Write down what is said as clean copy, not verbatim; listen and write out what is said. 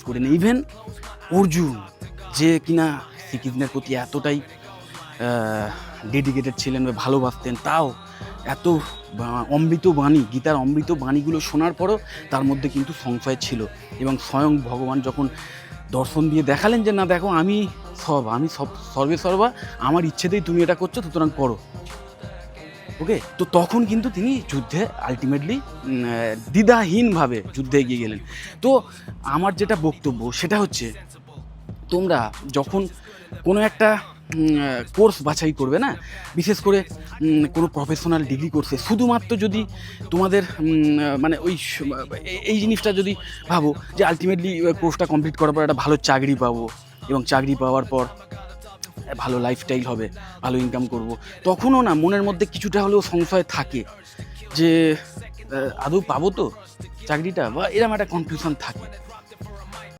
করে না। ইভেন অর্জুন, যে কিনা শ্রীকৃষ্ণের প্রতি এতটাই ডেডিকেটেড ছিলেন বা ভালোবাসতেন, তাও এত অমৃত বাণী, গীতার অমৃত বাণীগুলো শোনার পরও তার মধ্যে কিন্তু সংশয় ছিল। এবং স্বয়ং ভগবান যখন দর্শন দিয়ে দেখালেন যে না দেখো, আমি সব সর্বে সর্বা, আমার ইচ্ছেতেই তুমি এটা করছো, সুতরাং করো। ওকে, তো তখন কিন্তু তিনি যুদ্ধে আলটিমেটলি দ্বিধাহীনভাবে যুদ্ধে এগিয়ে গেলেন। তো আমার যেটা বক্তব্য সেটা হচ্ছে, তোমরা যখন কোনো একটা কোর্স বাছাই করবে না, বিশেষ করে কোনো প্রফেশনাল ডিগ্রি কোর্সে, শুধুমাত্র যদি তোমাদের মানে এই জিনিসটা যদি ভাবো যে আলটিমেটলি কোর্সটা কমপ্লিট করার পর একটা ভালো চাকরি পাবো, এবং চাকরি পাওয়ার পর ভালো লাইফস্টাইল হবে, ভালো ইনকাম করব, তখনও না মনের মধ্যে কিছুটা হলেও সংশয় থাকে যে আদৌ পাবো তো চাকরিটা, বা এরকম একটা কনফিউশন থাকে।